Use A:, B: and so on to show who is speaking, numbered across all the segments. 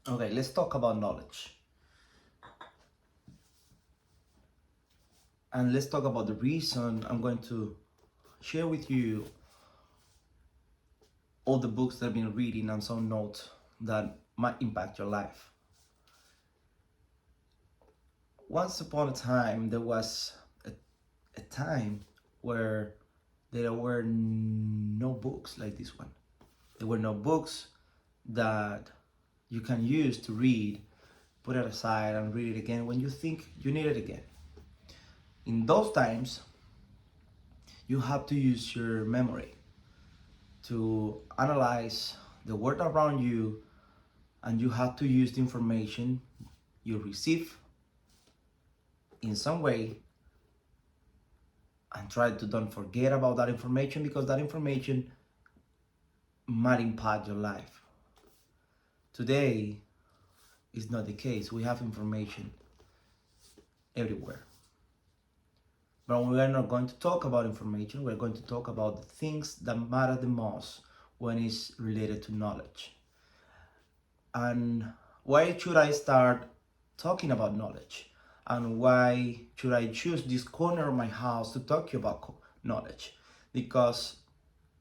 A: Okay, let's talk about knowledge. And let's talk about the reason I'm going to share with you all the books that I've been reading and some notes that might impact your life. Once upon a time, there was a time where there were no books like this one. There were no books that you can use to read, put it aside and read it again when you think you need it again. In those times, you have to use your memory to analyze the world around you, and you have to use the information you receive in some way and try to don't forget about that information, because that information might impact your life. Today is not the case. We have information everywhere. But we are not going to talk about information. We're going to talk about the things that matter the most when it's related to knowledge. And why should I start talking about knowledge? And why should I choose this corner of my house to talk to you about knowledge? Because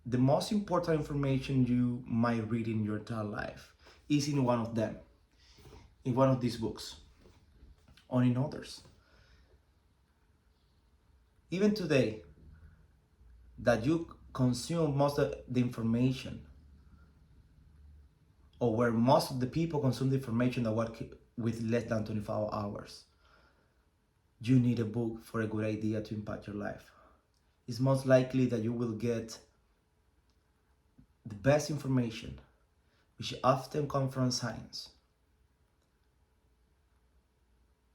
A: the most important information you might read in your entire life is in one of them, in one of these books, or in others. Even today, that you consume most of the information, or where most of the people consume the information that work with less than 24 hours, you need a book for a good idea to impact your life. It's most likely that you will get the best information, which often comes from science,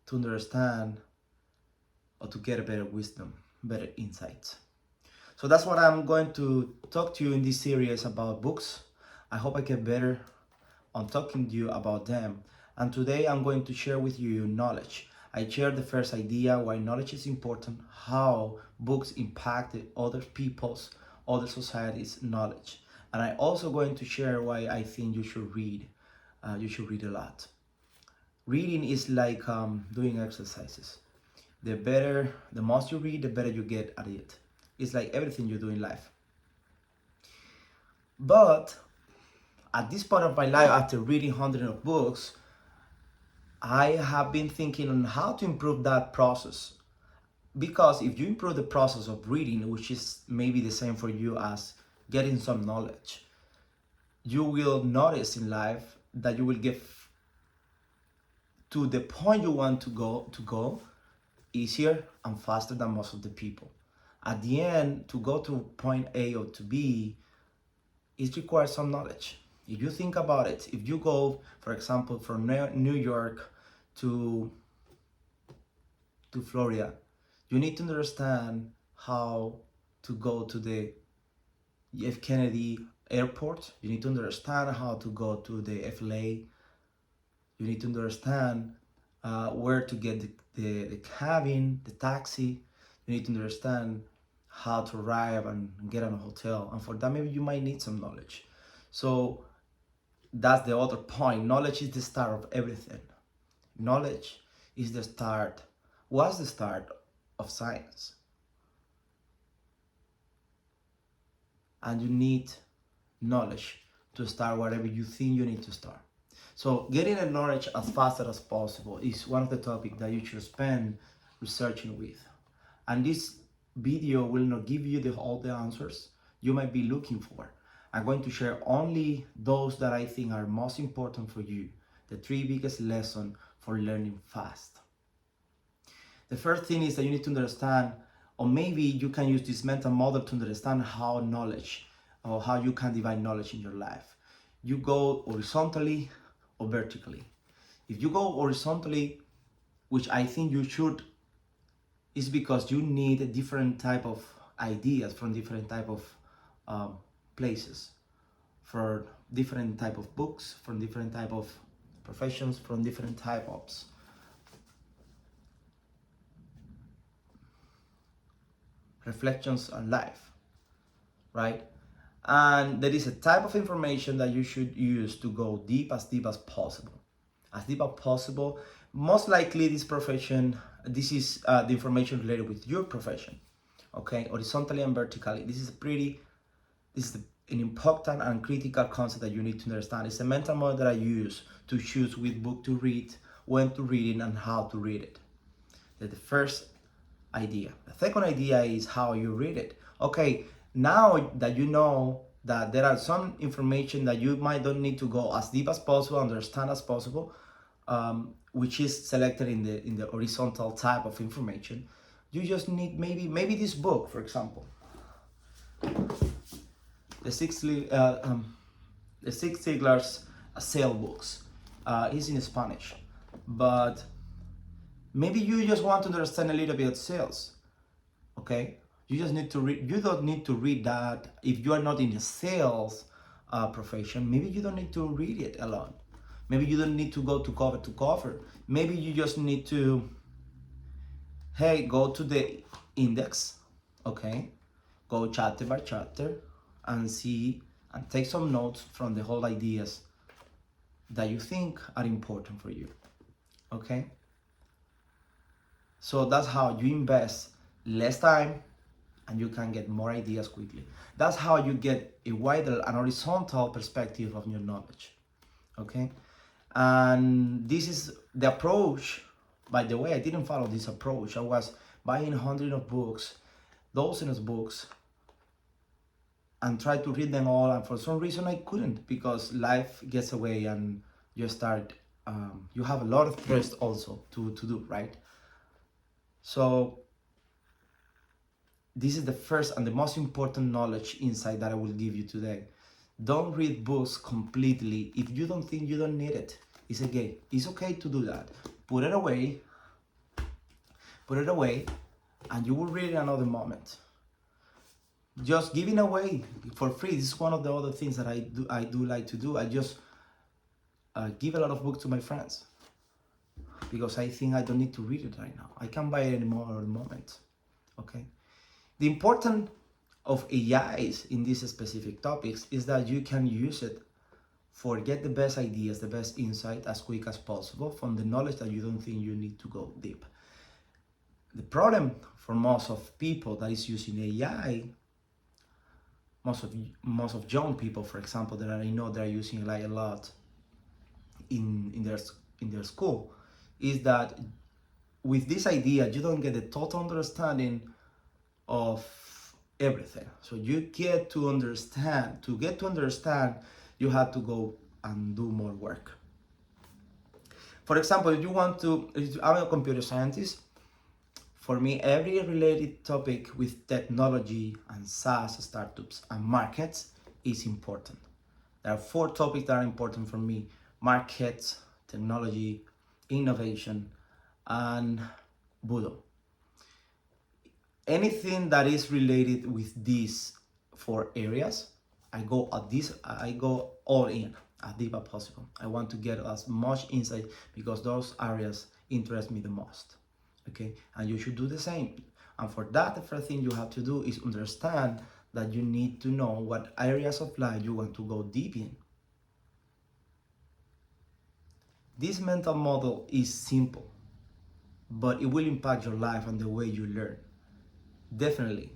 A: to understand or to get a better wisdom, better insights. So that's what I'm going to talk to you in this series about books. I hope I get better on talking to you about them. And today I'm going to share with you knowledge. I share the first idea why knowledge is important, how books impacted other people's, other societies' knowledge. And I also going to share why I think you should read. You should read a lot. Reading is like doing exercises. The most you read, the better you get at it. It's like everything you do in life. But at this point of my life, after reading hundreds of books, I have been thinking on how to improve that process. Because if you improve the process of reading, which is maybe the same for you as getting some knowledge, you will notice in life that you will get to the point you want to go easier and faster than most of the people. At the end, to go to point A or to B, it requires some knowledge. If you think about it, if you go, for example, from New York to Florida, you need to understand how to go to the F. Kennedy Airport. You need to understand how to go to the FLA. You need to understand where to get the cabin, the taxi. You need to understand how to arrive and get on a hotel. And for that, maybe you might need some knowledge. So that's the other point. Knowledge is the start of everything. Knowledge is the start, was the start of science. And you need knowledge to start whatever you think you need to start. So getting the knowledge as fast as possible is one of the topics that you should spend researching with. And this video will not give you all the answers you might be looking for. I'm going to share only those that I think are most important for you, the 3 biggest lessons for learning fast. The first thing is that you need to understand, or maybe you can use this mental model to understand how knowledge, or how you can divide knowledge in your life. You go horizontally or vertically. If you go horizontally, which I think you should, is because you need a different type of ideas from different type of places, for different type of books, from different type of professions, from different type of reflections on life, right? And there is a type of information that you should use to go deep as possible. as deep as possible. Most likely this is the information related with your profession, okay, horizontally and vertically. This is an important and critical concept that you need to understand. It's a mental model that I use to choose which book to read, when to read it, and how to read it. That's the first idea. The second idea is how you read it. Okay, now that you know that there are some information that you might don't need to go as deep as possible, understand as possible, which is selected in the horizontal type of information. You just need maybe this book, for example, the Six Siglars sale books. Is in Spanish, but maybe you just want to understand a little bit of sales. Okay, you just need to read. You don't need to read that if you are not in a sales profession. Maybe you don't need to read it alone. Maybe you don't need to go to cover. Maybe you just need to, hey, go to the index, okay, go chapter by chapter and see and take some notes from the whole ideas that you think are important for you, okay? So that's how you invest less time and you can get more ideas quickly. That's how you get a wider and horizontal perspective of your knowledge, okay? And this is the approach. By the way, I didn't follow this approach. I was buying hundreds of books, dozens of books, and try to read them all, and for some reason I couldn't, because life gets away and you start you have a lot of stress also to do, right? So this is the first and the most important knowledge insight that I will give you today. Don't read books completely if you don't think you don't need it. It's okay to do that. Put it away, and you will read it another moment. Just giving away for free. This is one of the other things that I do like to do. I just give a lot of books to my friends because I think I don't need to read it right now. I can't buy it anymore at the moment. Okay. The importance of AIs in these specific topics is that you can use it for get the best ideas, the best insight as quick as possible from the knowledge that you don't think you need to go deep. The problem for most of people that is using AI, most of young people, for example, that I know they're using AI a lot in their school, is that with this idea you don't get the total understanding of everything. So you get to understand. To get to understand, you have to go and do more work. For example, if I'm a computer scientist. For me, every related topic with technology and SaaS startups and markets is important. There are 4 topics that are important for me: markets, technology, innovation, and Budo. Anything that is related with these 4 areas, I go all in as deep as possible. I want to get as much insight because those areas interest me the most. Okay, and you should do the same. And for that, the first thing you have to do is understand that you need to know what areas of life you want to go deep in. This mental model is simple, but it will impact your life and the way you learn. Definitely.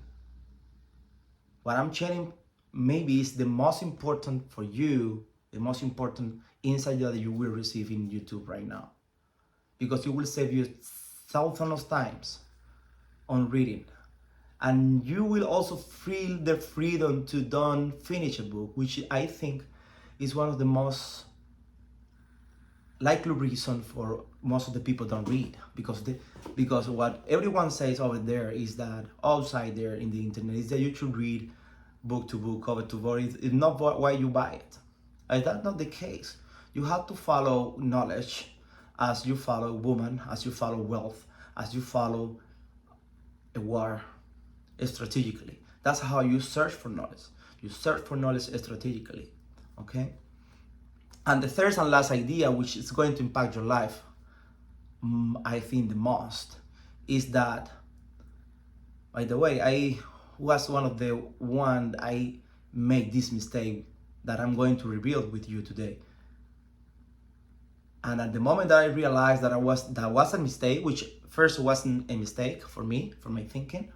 A: What I'm sharing maybe is the most important for you, the most important insight that you will receive in YouTube right now, because it will save you thousands of times on reading, and you will also feel the freedom to don't finish a book, which I think is one of the most likely reason for most of the people don't read, because what everyone says over there is that outside there in the internet is that you should read book to book, cover to cover. It's not why you buy it. That's not the case. You have to follow knowledge as you follow woman, as you follow wealth, as you follow a war strategically. That's how you search for knowledge. You search for knowledge strategically, okay? And the third and last idea, which is going to impact your life, I think the most, is that, by the way, I was I made this mistake that I'm going to reveal with you today. And at the moment that I realized that that was a mistake, which first wasn't a mistake for me, for my thinking,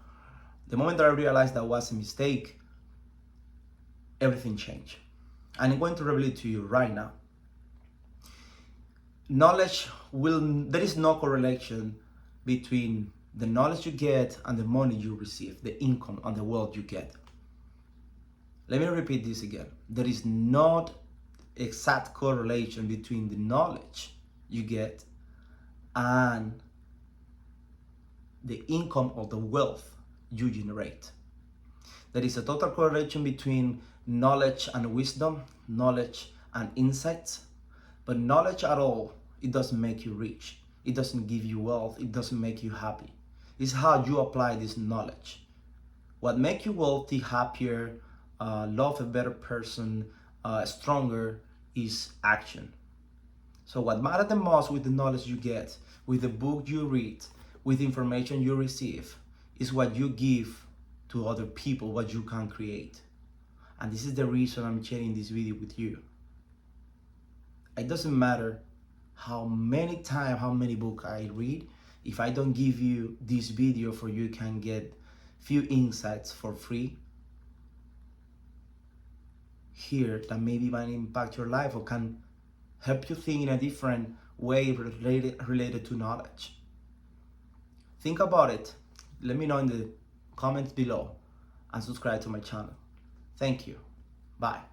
A: the moment that I realized that was a mistake, everything changed. And I'm going to reveal it to you right now. There is no correlation between the knowledge you get and the money you receive, the income and the wealth you get. Let me repeat this again. There is not exact correlation between the knowledge you get and the income or the wealth you generate. There is a total correlation between knowledge and wisdom, knowledge and insights, but knowledge at all, it doesn't make you rich. It doesn't give you wealth. It doesn't make you happy. It's how you apply this knowledge. What makes you wealthy, happier, love a better person, stronger, is action. So what matters the most with the knowledge you get, with the book you read, with the information you receive, is what you give to other people, what you can create. And this is the reason I'm sharing this video with you. It doesn't matter how many books I read, if I don't give you this video for you can get few insights for free here that maybe might impact your life or can help you think in a different way related to knowledge. Think about it. Let me know in the comments below and subscribe to my channel. Thank you. Bye.